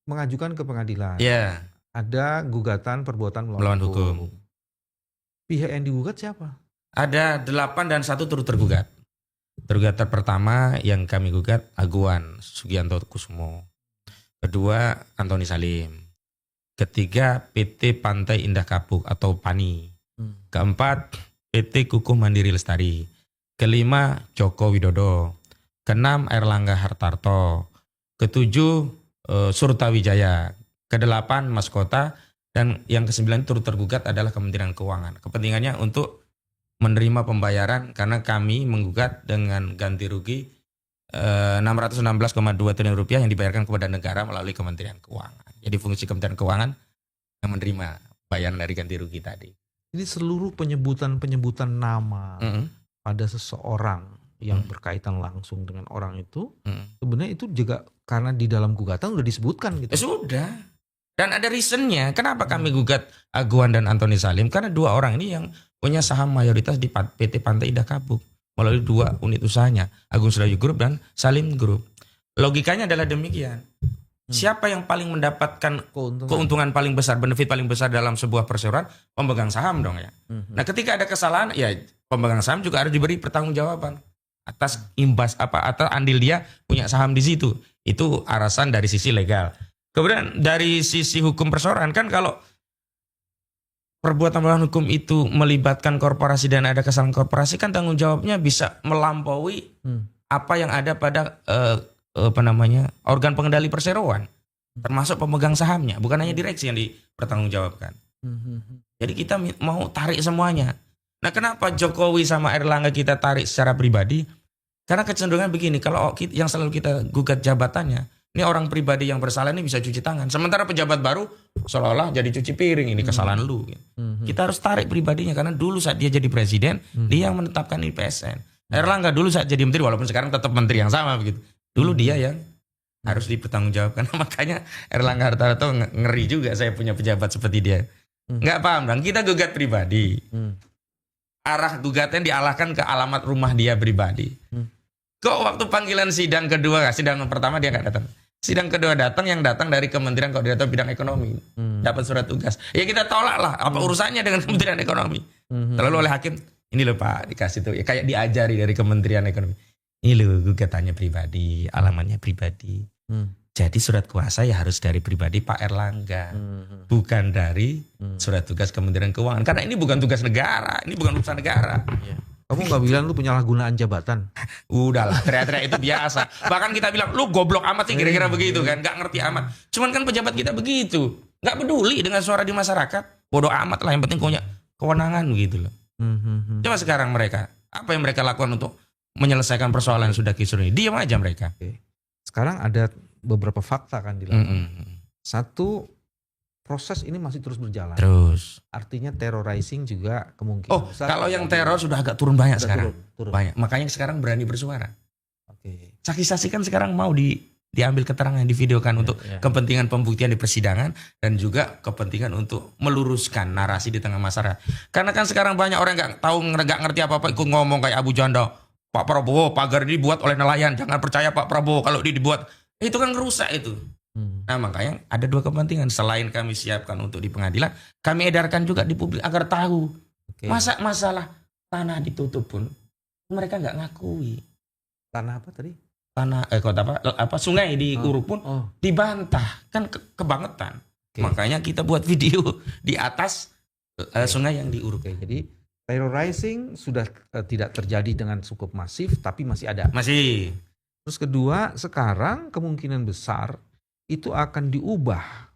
mengajukan ke pengadilan. Ya, Ada gugatan perbuatan melawan hukum. Pihak yang digugat siapa? Ada 8 dan 1 turut tergugat. Tergugat pertama yang kami gugat Aguan Sugianto Kusumo. Kedua Antoni Salim. Ketiga PT Pantai Indah Kapuk atau PANI. Keempat PT Kukuh Mandiri Lestari. Kelima Joko Widodo. Keenam Erlangga Hartarto. Ketujuh Surta Wijaya. Kedelapan Mas Kota. Dan yang kesembilan turut tergugat adalah Kementerian Keuangan. Kepentingannya untuk menerima pembayaran karena kami menggugat dengan ganti rugi 616,2 triliun rupiah yang dibayarkan kepada negara melalui Kementerian Keuangan. Jadi fungsi Kementerian Keuangan yang menerima bayaran dari ganti rugi tadi. Ini seluruh penyebutan nama pada seseorang yang berkaitan langsung dengan orang itu, sebenarnya itu juga karena di dalam gugatan udah disebutkan gitu. Sudah. Dan ada reasonnya. Kenapa kami gugat Aguan dan Antoni Salim? Karena 2 orang ini yang punya saham mayoritas di PT Pantai Indah Kapuk melalui 2 unit usahanya, Agung Sedayu Group dan Salim Group. Logikanya adalah demikian. Siapa yang paling mendapatkan keuntungan paling besar, benefit paling besar dalam sebuah perseroan? Pemegang saham dong ya. Nah, ketika ada kesalahan, ya pemegang saham juga harus diberi pertanggungjawaban atas imbas atau andil dia punya saham di situ. Itu alasan dari sisi legal. Kemudian dari sisi hukum perseroan kan kalau perbuatan melawan hukum itu melibatkan korporasi dan ada kesalahan korporasi kan tanggung jawabnya bisa melampaui apa yang ada pada organ pengendali perseroan, termasuk pemegang sahamnya, bukan hanya direksi yang dipertanggungjawabkan. Jadi kita mau tarik semuanya. Nah, kenapa Jokowi sama Erlangga kita tarik secara pribadi? Karena kecenderungan begini, kalau yang selalu kita gugat jabatannya, ini orang pribadi yang bersalah ini bisa cuci tangan. Sementara pejabat baru seolah-olah jadi cuci piring, ini kesalahan lu. Kita harus tarik pribadinya karena dulu saat dia jadi presiden, dia yang menetapkan ini PSN. Erlangga dulu saat jadi menteri, walaupun sekarang tetap menteri yang sama begitu. Dulu dia yang harus dipertanggungjawabkan. Makanya Erlangga Hartarto ngeri juga saya punya pejabat seperti dia. Nggak paham dong, kita gugat pribadi. Arah gugatan dialahkan ke alamat rumah dia pribadi. Kok waktu panggilan sidang kedua, sidang pertama dia nggak datang. Sidang kedua datang, yang datang dari Kementerian Koordinator Bidang Ekonomi. Dapat surat tugas. Ya kita tolak lah, apa urusannya dengan Kementerian Ekonomi. Lalu oleh hakim, ini loh Pak, dikasih tuh. Ya, kayak diajari dari Kementerian Ekonomi. Ini loh gugatannya pribadi, alamatnya pribadi. Jadi surat kuasa ya harus dari pribadi Pak Erlangga. Bukan dari surat tugas Kementerian Keuangan. Karena ini bukan tugas negara, ini bukan urusan negara. Kamu nggak bilang lu penyalahgunaan jabatan? Udahlah, teriak-teriak itu biasa. Bahkan kita bilang, lu goblok amat sih kira-kira begitu kan. Gak ngerti amat. Cuman kan pejabat kita begitu. Gak peduli dengan suara di masyarakat. Bodoh amat lah, yang penting punya kewenangan begitu loh. Coba sekarang mereka, apa yang mereka lakukan untuk menyelesaikan persoalan yang sudah kisruh ini? Diam aja mereka. Sekarang ada beberapa fakta kan di lapangan. Satu, proses ini masih terus berjalan. Terus. Artinya terrorizing juga kemungkinan Oh, besar kalau yang terjadi. teror sudah agak turun banyak Sudah sekarang. turun. Banyak. Makanya sekarang berani bersuara. Oke. Saksi-saksi kan sekarang mau diambil keterangan, divideokan untuk Ya. kepentingan pembuktian di persidangan dan juga kepentingan untuk meluruskan narasi di tengah masyarakat. Karena kan sekarang banyak orang nggak ngerti apa-apa ikut ngomong kayak Abu Janda. Pak Prabowo pagar ini dibuat oleh nelayan, jangan percaya Pak Prabowo kalau dibuat. Itu kan ngerusak itu. Nah makanya ada dua kepentingan. Selain kami siapkan untuk di pengadilan, kami edarkan juga di publik agar tahu. Oke. Masalah tanah ditutup pun mereka nggak ngakui. Tanah apa tadi? Tanah kota apa sungai di Uruk pun dibantah, kan kebangetan. Oke. Makanya kita buat video di atas sungai yang di Uruk. Oke, jadi terrorizing sudah tidak terjadi dengan cukup masif, tapi masih ada. Masih. Terus kedua, sekarang kemungkinan besar itu akan diubah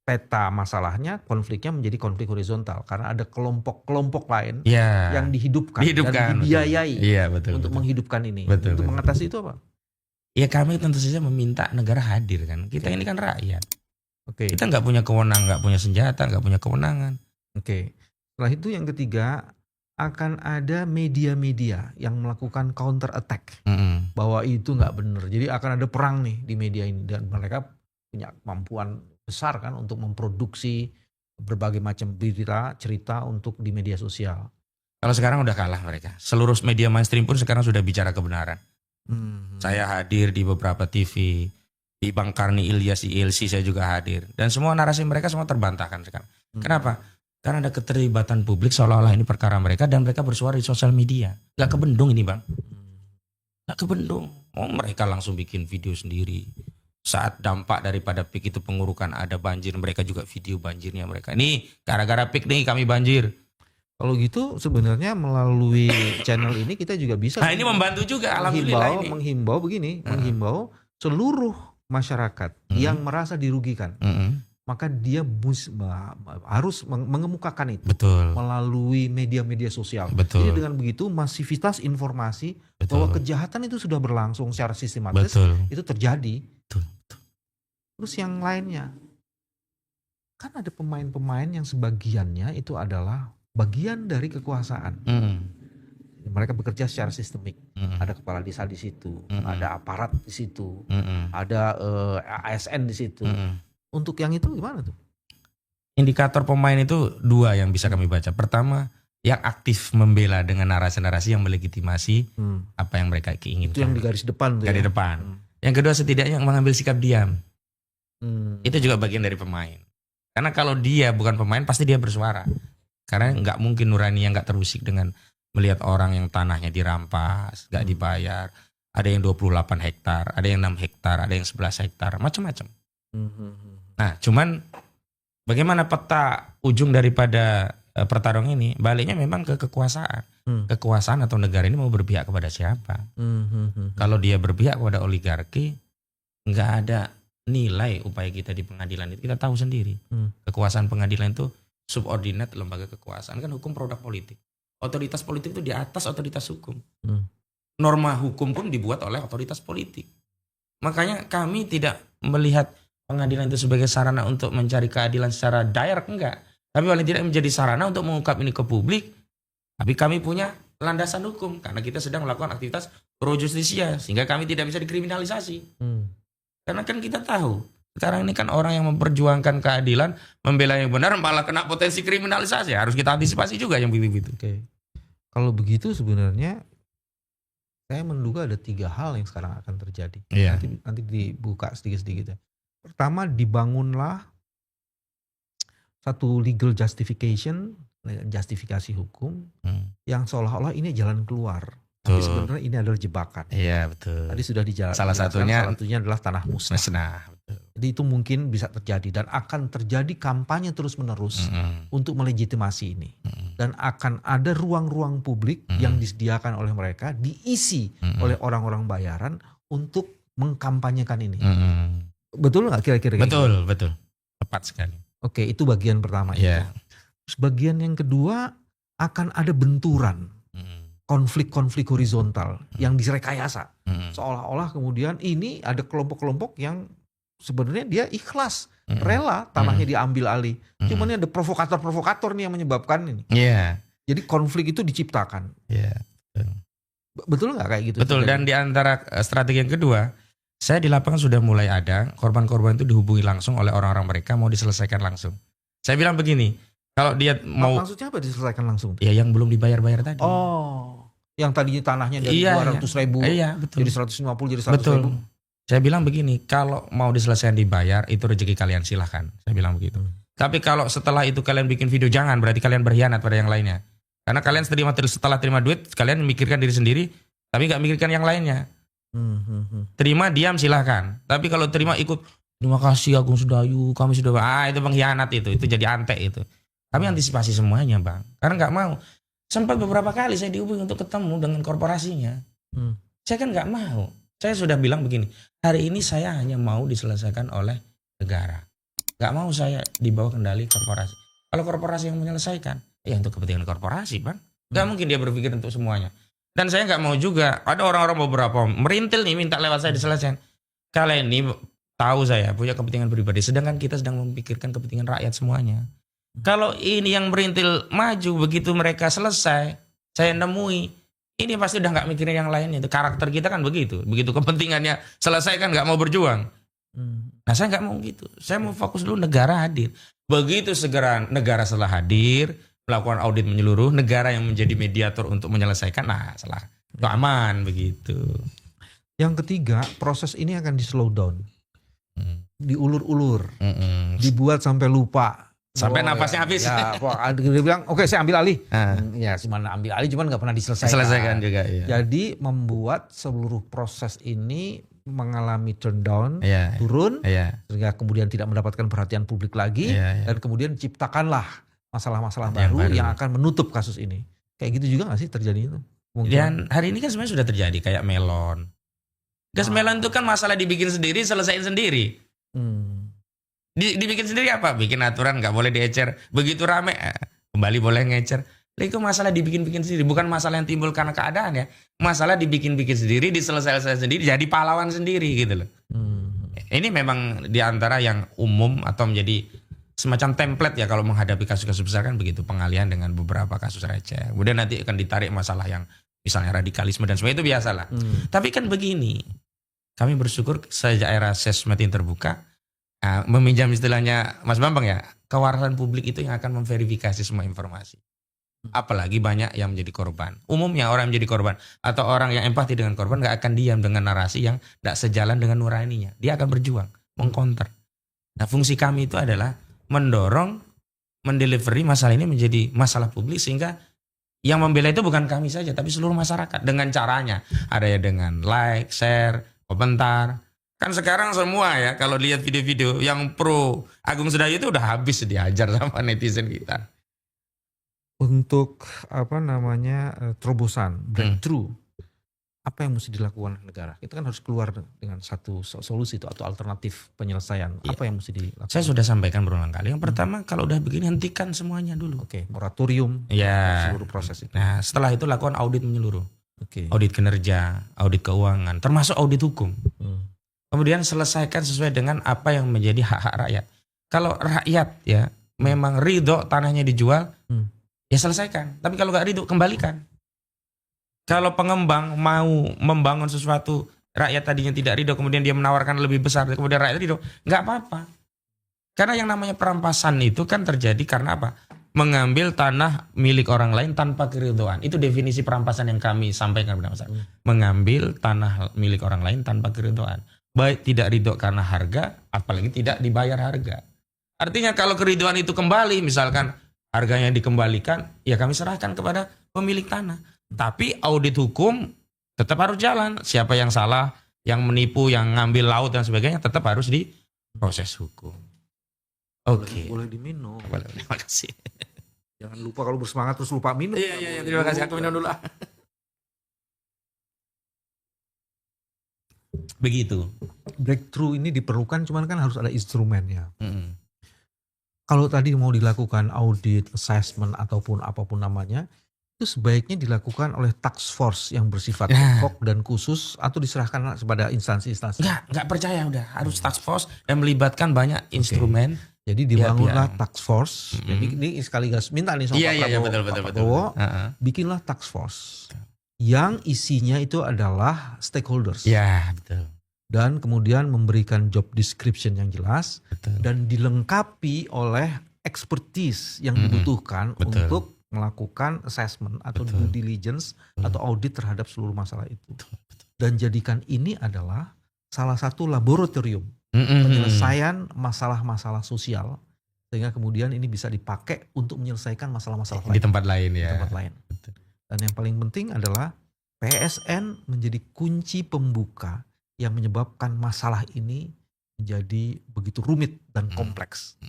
peta masalahnya, konfliknya menjadi konflik horizontal karena ada kelompok-kelompok lain Ya. yang dihidupkan Dihidupkan, dan dibiayai Iya betul. untuk betul. menghidupkan ini. Betul, Untuk betul. mengatasi itu apa? Ya kami tentu saja meminta negara hadir kan. Kita ini kan rakyat. Oke. Kita nggak punya kewenangan, nggak punya senjata, nggak punya kewenangan. Oke. Setelah itu yang ketiga, akan ada media-media yang melakukan counter attack Mm-mm. bahwa itu nggak benar. Jadi akan ada perang nih di media ini dan mereka punya kemampuan besar kan untuk memproduksi berbagai macam berita, cerita untuk di media sosial. Kalau sekarang udah kalah mereka. Seluruh media mainstream pun sekarang sudah bicara kebenaran. Saya hadir di beberapa TV, di Bang Karni Ilyas, di ILC saya juga hadir. Dan semua narasi mereka semua terbantahkan sekarang. Kenapa? Karena ada keterlibatan publik seolah-olah ini perkara mereka dan mereka bersuara di sosial media. Gak kebendung ini Bang. Gak kebendung. Oh mereka langsung bikin video sendiri. Saat dampak daripada PIK itu pengurukan ada banjir, mereka juga video banjirnya mereka. Ini gara-gara PIK nih kami banjir. Kalau gitu sebenarnya melalui channel ini kita juga bisa Nah ini membantu juga alhamdulillah ini. menghimbau begini, menghimbau seluruh masyarakat yang merasa dirugikan. Maka dia harus mengemukakan itu Betul. melalui media-media sosial. Betul. Jadi dengan begitu masivitas informasi bahwa kejahatan itu sudah berlangsung secara sistematis, Betul. itu terjadi. Betul. Terus yang lainnya, kan ada pemain-pemain yang sebagiannya itu adalah bagian dari kekuasaan. Mereka bekerja secara sistemik. Ada kepala desa di situ, ada aparat di situ, ada ASN di situ. Untuk yang itu gimana tuh? Indikator pemain itu dua yang bisa kami baca. Pertama, yang aktif membela dengan narasi-narasi yang melegitimasi apa yang mereka inginkan. Itu yang di garis depan tuh. Garis ya? depan. Yang kedua setidaknya yang mengambil sikap diam. Itu juga bagian dari pemain. Karena kalau dia bukan pemain pasti dia bersuara. Karena nggak mungkin nurani yang nggak terusik dengan melihat orang yang tanahnya dirampas, nggak dibayar. Ada yang 28 hektar, ada yang 6 hektar, ada yang 11 hektar, macam-macam. Nah, cuman bagaimana peta ujung daripada pertarungan ini? Baliknya memang ke kekuasaan. Kekuasaan atau negara ini mau berpihak kepada siapa? Kalau dia berpihak kepada oligarki, nggak ada nilai upaya kita di pengadilan itu. Kita tahu sendiri. Kekuasaan pengadilan itu subordinat lembaga kekuasaan. Kan hukum produk politik. Otoritas politik itu di atas otoritas hukum. Norma hukum pun dibuat oleh otoritas politik. Makanya kami tidak melihat pengadilan itu sebagai sarana untuk mencari keadilan secara direct, enggak. Tapi paling tidak menjadi sarana untuk mengungkap ini ke publik. Tapi kami punya landasan hukum karena kita sedang melakukan aktivitas pro justisia sehingga kami tidak bisa dikriminalisasi. Karena kan kita tahu sekarang ini kan orang yang memperjuangkan keadilan, membela yang benar malah kena potensi kriminalisasi. Harus kita antisipasi juga yang begitu-begitu. Oke. Kalau begitu sebenarnya saya menduga ada 3 hal yang sekarang akan terjadi. Iya. Nanti dibuka sedikit-sedikit ya. Pertama, dibangunlah satu legal justification, justifikasi hukum yang seolah-olah ini jalan keluar. Tapi sebenarnya ini adalah jebakan. Iya betul. Tadi sudah dijelaskan. Salah satunya adalah tanah musnah. Betul. Jadi itu mungkin bisa terjadi dan akan terjadi kampanye terus-menerus untuk melegitimasi ini. Dan akan ada ruang-ruang publik yang disediakan oleh mereka diisi oleh orang-orang bayaran untuk mengkampanyekan ini. Betul nggak kira-kira? Betul, betul. Tepat sekali. Oke, itu bagian pertama. Iya. Terus bagian yang kedua akan ada benturan. Konflik-konflik horizontal yang direkayasa. Seolah-olah kemudian ini ada kelompok-kelompok yang sebenarnya dia ikhlas, rela tanahnya diambil alih. Cuman ini ada provokator-provokator nih yang menyebabkan ini. Iya. Jadi konflik itu diciptakan. Iya. Betul nggak kayak gitu? Betul. Dan di antara strategi yang kedua, saya di lapangan sudah mulai ada korban-korban itu dihubungi langsung oleh orang-orang mereka mau diselesaikan langsung. Saya bilang begini, kalau dia mau, maksudnya apa diselesaikan langsung? ya yang belum dibayar-bayar tadi. Oh, yang tadinya tanahnya dari Iya, 200.000 Iya, betul. jadi 150 jadi 100.000. Betul. Saya bilang begini, kalau mau diselesaikan dibayar itu rezeki kalian, silahkan. Saya bilang begitu. Tapi kalau setelah itu kalian bikin video, jangan, berarti kalian berkhianat pada yang lainnya. Karena kalian setelah terima duit, kalian memikirkan diri sendiri, tapi nggak memikirkan yang lainnya. Terima, diam, silahkan. Tapi kalau terima ikut, terima kasih Agung Sedayu, kami sudah, itu pengkhianat itu jadi antek itu. Kami antisipasi semuanya, Bang. Karena nggak mau. Sempat beberapa kali saya dihubungi untuk ketemu dengan korporasinya. Saya kan nggak mau. Saya sudah bilang begini, hari ini saya hanya mau diselesaikan oleh negara. Gak mau saya dibawa kendali korporasi. Kalau korporasi yang menyelesaikan, ya untuk kepentingan korporasi, Bang. Gak mungkin dia berpikir untuk semuanya. Dan saya gak mau juga, ada orang-orang beberapa merintil nih minta lewat saya diselesaikan. Kalian ini tahu saya punya kepentingan pribadi, sedangkan kita sedang memikirkan kepentingan rakyat semuanya. Kalau ini yang merintil maju, begitu mereka selesai, saya nemui, ini pasti udah nggak mikirin yang lainnya. Itu karakter kita kan begitu. Begitu kepentingannya selesai kan nggak mau berjuang. Nah saya nggak mau gitu. Saya mau fokus dulu negara hadir. Begitu segera negara setelah hadir, melakukan audit menyeluruh, negara yang menjadi mediator untuk menyelesaikan, nah salah. Itu aman begitu. Yang ketiga, proses ini akan di slow down. Diulur-ulur. Dibuat sampai lupa. Sampai napasnya habis. Ya, dia bilang, oke saya ambil alih. Ya, cuma ambil alih, cuman nggak pernah diselesaikan. juga. Iya. Jadi membuat seluruh proses ini mengalami turn down, Iya. turun, Iya. sehingga kemudian tidak mendapatkan perhatian publik lagi, Iya. dan kemudian ciptakanlah masalah-masalah Yang baru baru. yang akan menutup kasus ini. Kayak gitu juga nggak sih terjadi itu? Dan hari ini kan sebenarnya sudah terjadi kayak melon. Gas melon itu kan masalah dibikin sendiri, selesaiin sendiri. Dibikin sendiri apa? Bikin aturan nggak boleh diecer. Begitu rame kembali boleh ngecer. Itu masalah dibikin-bikin sendiri, bukan masalah yang timbul karena keadaan ya. Masalah dibikin-bikin sendiri, diselesaikan sendiri, jadi pahlawan sendiri gitu loh. Ini memang diantara yang umum atau menjadi semacam template ya kalau menghadapi kasus-kasus besar kan begitu, pengalihan dengan beberapa kasus receh. Kemudian nanti akan ditarik masalah yang misalnya radikalisme dan sebagainya, itu biasalah. Tapi kan begini, kami bersyukur sejak era sesmed terbuka. Nah, meminjam istilahnya Mas Bambang ya, kewarasan publik itu yang akan memverifikasi semua informasi. Apalagi banyak yang menjadi korban. Umumnya orang yang menjadi korban atau orang yang empati dengan korban gak akan diam dengan narasi yang gak sejalan dengan nuraninya. Dia akan berjuang, mengcounter. Nah fungsi kami itu adalah mendorong, mendelivery masalah ini menjadi masalah publik sehingga yang membela itu bukan kami saja tapi seluruh masyarakat dengan caranya. Ada ya dengan like, share, komentar. Kan sekarang semua ya kalau lihat video-video yang pro Agung Sedayu itu udah habis diajar sama netizen kita. Untuk terobosan, breakthrough, apa yang mesti dilakukan negara? Kita kan harus keluar dengan satu solusi itu atau alternatif penyelesaian. Iya. Apa yang mesti dilakukan? Saya sudah sampaikan berulang kali. Yang pertama kalau udah begini hentikan semuanya dulu. Oke, moratorium Ya. seluruh proses itu. Nah setelah itu lakukan audit menyeluruh. Oke. Audit kinerja, audit keuangan, termasuk audit hukum. Kemudian selesaikan sesuai dengan apa yang menjadi hak-hak rakyat. Kalau rakyat ya memang ridho tanahnya dijual, ya selesaikan. Tapi kalau nggak ridho, kembalikan. Kalau pengembang mau membangun sesuatu, rakyat tadinya tidak ridho, kemudian dia menawarkan lebih besar, kemudian rakyat ridho, nggak apa-apa. Karena yang namanya perampasan itu kan terjadi karena apa? Mengambil tanah milik orang lain tanpa keridhoan. Itu definisi perampasan yang kami sampaikan kepada masyarakat. Mengambil tanah milik orang lain tanpa keridhoan. Baik tidak ridho karena harga, apalagi tidak dibayar harga. Artinya kalau keridhoan itu kembali, misalkan harganya dikembalikan, ya kami serahkan kepada pemilik tanah. Tapi audit hukum tetap harus jalan. Siapa yang salah, yang menipu, yang ngambil laut dan sebagainya tetap harus diproses hukum. Oke. Boleh diminum. Boleh, terima kasih. Jangan lupa kalau bersemangat terus lupa minum. Iya, terima kasih. Aku minum dulu. Begitu. Breakthrough ini diperlukan, cuman kan harus ada instrumennya. Kalau tadi mau dilakukan audit, assessment ataupun apapun namanya, itu sebaiknya dilakukan oleh task force yang bersifat Nah. ad hoc dan khusus atau diserahkan kepada instansi-instansi. Enggak percaya udah harus task force dan melibatkan banyak instrumen. Jadi dibangunlah Pihak-pihak. task force. Jadi ini sekaligus minta nih sama Pak Prabowo, betul Pak betul. Prabowo, Heeh. bikinlah task force yang isinya itu adalah stakeholders Ya, betul. dan kemudian memberikan job description yang jelas Betul. dan dilengkapi oleh expertise yang dibutuhkan Betul. untuk melakukan assessment atau Betul. due diligence Betul. atau audit terhadap seluruh masalah itu. Betul. Dan jadikan ini adalah salah satu laboratorium Mm-mm. penyelesaian masalah-masalah sosial sehingga kemudian ini bisa dipakai untuk menyelesaikan masalah-masalah Di lain tempat lain di ya. tempat lain. Betul. Dan yang paling penting adalah PSN menjadi kunci pembuka yang menyebabkan masalah ini menjadi begitu rumit dan kompleks.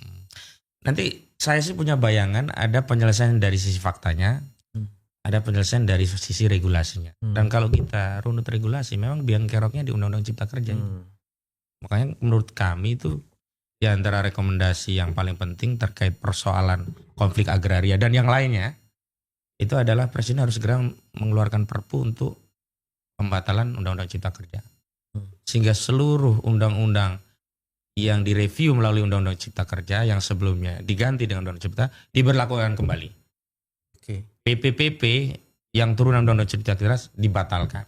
Nanti saya sih punya bayangan ada penyelesaian dari sisi faktanya, ada penyelesaian dari sisi regulasinya. Dan kalau kita runut regulasi, memang biang keroknya di Undang-Undang Cipta Kerja. Makanya menurut kami itu di antara rekomendasi yang paling penting terkait persoalan konflik agraria dan yang lainnya, itu adalah Presiden harus segera mengeluarkan Perpu untuk pembatalan Undang-Undang Cipta Kerja. Sehingga seluruh undang-undang yang direview melalui Undang-Undang Cipta Kerja yang sebelumnya diganti dengan Undang-Undang Cipta diberlakukan kembali. Oke. PPPP yang turunan Undang-Undang Cipta Kerja dibatalkan.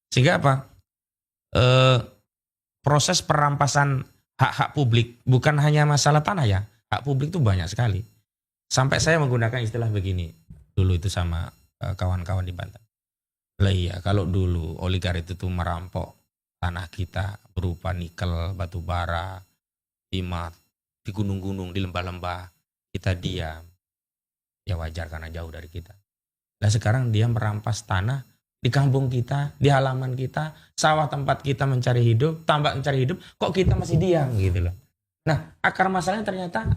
Sehingga apa? Proses perampasan hak-hak publik bukan hanya masalah tanah ya. Hak publik itu banyak sekali. Sampai saya menggunakan istilah begini dulu itu sama kawan-kawan di Banten. Lah iya, kalau dulu oligarki itu tuh merampok tanah kita berupa nikel, batu bara, timah, di gunung-gunung, di lembah-lembah, kita diam. Ya wajar karena jauh dari kita. Nah sekarang dia merampas tanah di kampung kita, di halaman kita, sawah tempat kita mencari hidup, tambak mencari hidup, kok kita masih diam gitu loh. Nah akar masalahnya ternyata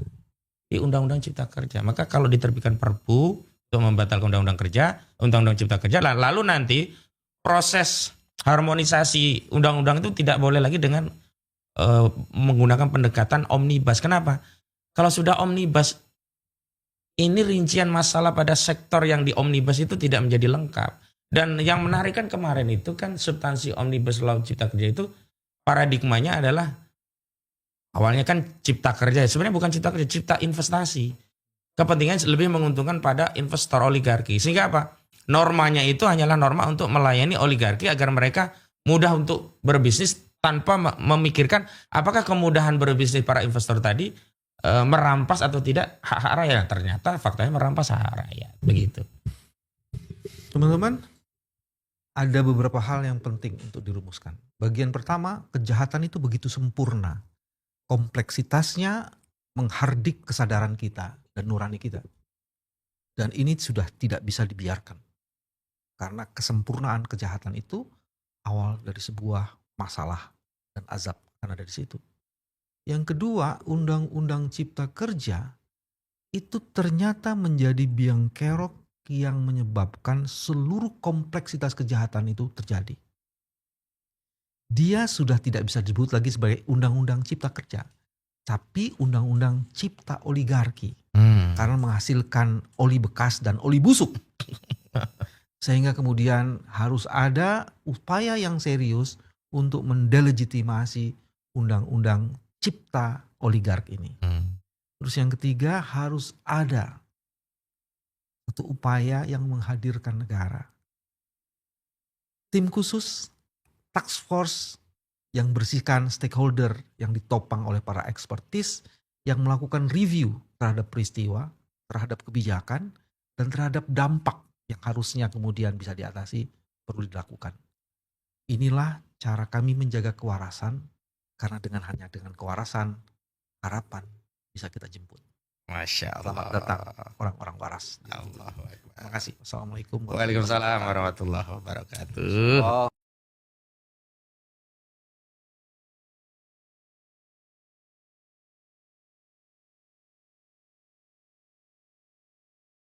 di Undang-Undang Cipta Kerja. Maka kalau diterbitkan Perpu untuk membatalkan Undang-Undang Cipta Kerja, lalu nanti proses harmonisasi undang-undang itu tidak boleh lagi dengan menggunakan pendekatan omnibus. Kenapa? Kalau sudah omnibus, ini rincian masalah pada sektor yang di omnibus itu tidak menjadi lengkap. Dan yang menarik kan kemarin itu kan substansi omnibus law Cipta Kerja itu paradigmanya adalah awalnya kan Cipta Kerja, sebenarnya bukan Cipta Kerja, Cipta Investasi. Kepentingan lebih menguntungkan pada investor oligarki. Sehingga apa? Normanya itu hanyalah norma untuk melayani oligarki agar mereka mudah untuk berbisnis tanpa memikirkan apakah kemudahan berbisnis para investor tadi merampas atau tidak hak-hak rakyat. Ternyata faktanya merampas hak rakyat. Begitu. Teman-teman, ada beberapa hal yang penting untuk dirumuskan. Bagian pertama, kejahatan itu begitu sempurna. Kompleksitasnya menghardik kesadaran kita dan nurani kita. Dan ini sudah tidak bisa dibiarkan. Karena kesempurnaan kejahatan itu awal dari sebuah masalah dan azab karena dari situ. Yang kedua, Undang-Undang Cipta Kerja itu ternyata menjadi biang kerok yang menyebabkan seluruh kompleksitas kejahatan itu terjadi. Dia sudah tidak bisa disebut lagi sebagai Undang-Undang Cipta Kerja, tapi Undang-Undang Cipta Oligarki. Karena menghasilkan oli bekas dan oli busuk. Sehingga kemudian harus ada upaya yang serius untuk mendelegitimasi Undang-Undang Cipta Oligarki ini. Terus yang ketiga, harus ada satu upaya yang menghadirkan negara. Tim khusus, task force yang bersihkan stakeholder yang ditopang oleh para ekspertis yang melakukan review terhadap peristiwa, terhadap kebijakan, dan terhadap dampak yang harusnya kemudian bisa diatasi perlu dilakukan. Inilah cara kami menjaga kewarasan, karena hanya dengan kewarasan, harapan bisa kita jemput. Masya Allah. Selamat datang orang-orang waras. Allahu Akbar. Terima kasih. Assalamualaikum Waalaikumsalam warahmatullahi wabarakatuh.